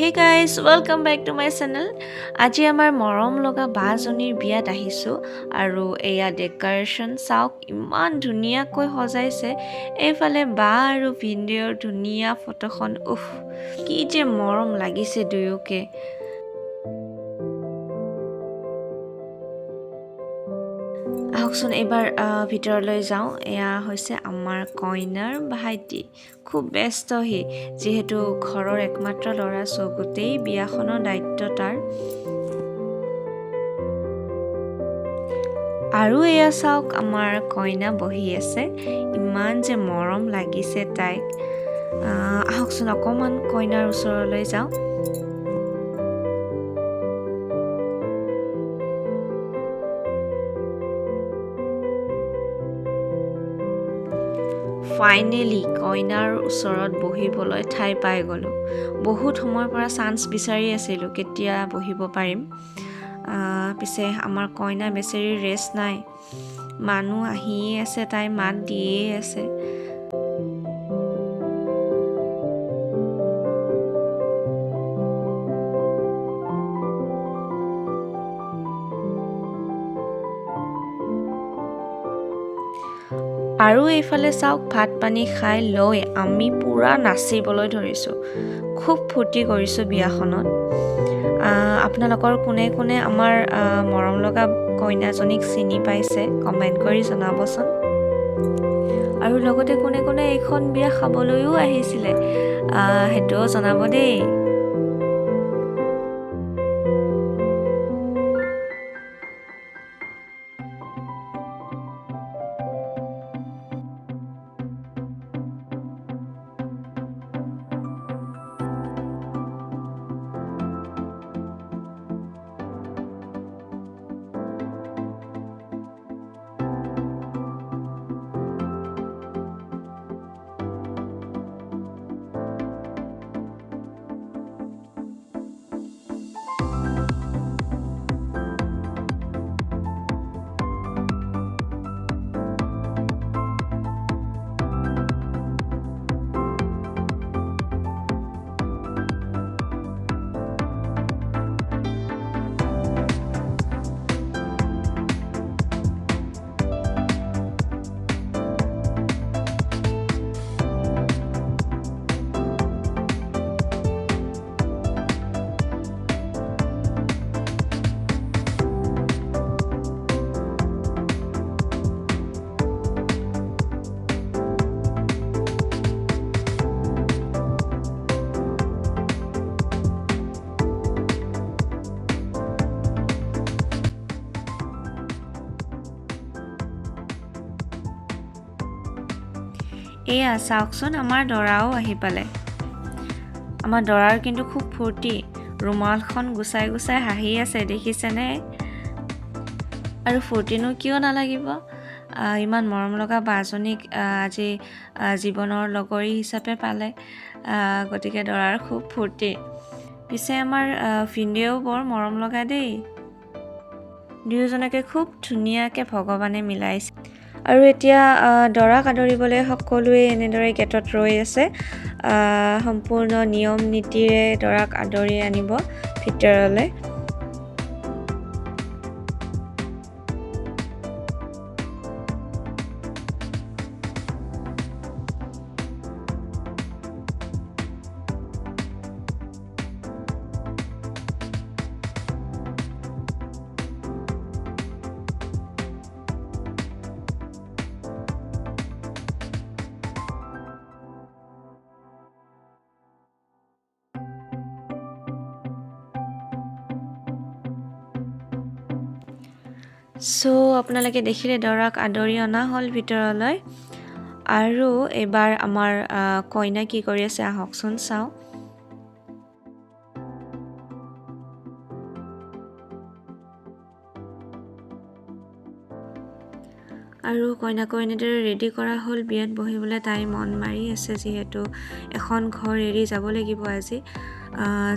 Hey guys, welcome back to my channel. আজি আমাৰ মৰম লগা বাজনীৰ বিয়াত আহিছো আৰু এয়া ডেকোৰেশন চাওক ইমান ধুনীয়াকৈ সজাইছে এইফালে বা আৰু ভিডিঅ'ৰ ধুনীয়া ফটোখন কি যে মৰম লাগিছে দুয়োকে আহকচোন এবাৰ ভিতৰলৈ যাওঁ এয়া হৈছে আমাৰ কইনাৰ ভাইটি খুব ব্যস্ত হি যেহেতু ঘৰৰ একমাত্ৰ ল'ৰা গোটেই বিয়াখনৰ দায়িত্ব তাৰ আৰু এয়া চাওক আমাৰ কইনা বহি আছে ইমান যে মৰম লাগিছে তাইক আহকচোন অকমান কইনাৰ ওচৰলৈ যাওঁ ফাইনেলি কইনাৰ ওচৰত বহিবলৈ ঠাই পাই গলো বহুত সময়ৰ পৰা চান্স বিচাৰি আছিলো কেতিয়া বহিব পাৰিম পিছে আমাৰ কইনা বেচেৰি ৰেষ্ট নাই মানুহ আহিয়ে আছে তাই মাত দিয়ে আছে আৰু এইফালে চাওক ভাত পানী খাই লৈ আমি পুৰা নাচিবলৈ ধৰিছো খুব ফূৰ্তি কৰিছো বিয়াখনত আপোনালোকৰ কোনে কোনে আমাৰ মৰম লগা কইনাজনীক চিনি পাইছে কমেন্ট কৰি জনাবচোন আৰু লগতে কোনে কোনে এইখন বিয়া খাবলৈও আহিছিলে হেটোও জনাব দেই এয়া চাওকচোন আমাৰ দৰাও আহি পালে আমাৰ দৰাৰ কিন্তু খুব ফূৰ্তি ৰুমালখন গুছাই গুছাই হাঁহি আছে দেখিছেনে আৰু ফূৰ্তিনো কিয় নালাগিব ইমান মৰম লগা বাজনীক আজি জীৱনৰ লগৰী হিচাপে পালে গতিকে দৰাৰ খুব ফূৰ্তি পিছে আমাৰ ভিডিঅ'ও বৰ মৰম লগা দেই দুয়োজনকে খুব ধুনীয়াকৈ ভগৱানে মিলাইছে আৰু এতিয়া দৰাক আদৰিবলৈ সকলোৱে এনেদৰে গেটত ৰৈ আছে সম্পূৰ্ণ নিয়ম নীতিৰে দৰাক আদৰি আনিব ভিতৰলৈ আপোনালোকে দেখিলে দৰাক আদৰি অনা হ'ল ভিতৰলৈ আৰু এবাৰ আমাৰ কইনা কি কৰি আছে আহকচোন চাওঁ আৰু কইনাকো এনেদৰে ৰেডি কৰা হ'ল বিয়াত বহিবলৈ তাই মন মাৰি আছে যিহেতু এখন ঘৰ এৰি যাব লাগিব আজি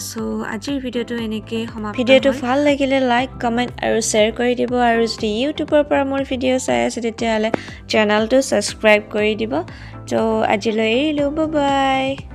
সো আজিৰ ভিডিঅ'টো এনেকৈ সমাপ্ত ভিডিঅ'টো ভাল লাগিলে লাইক কমেণ্ট আৰু শ্বেয়াৰ কৰি দিব আৰু যদি ইউটিউবৰ পৰা মোৰ ভিডিঅ' চাই আছে তেতিয়াহ'লে চেনেলটো ছাবস্ক্ৰাইব কৰি দিব তো আজিলৈ এৰিলোঁ বাই বাই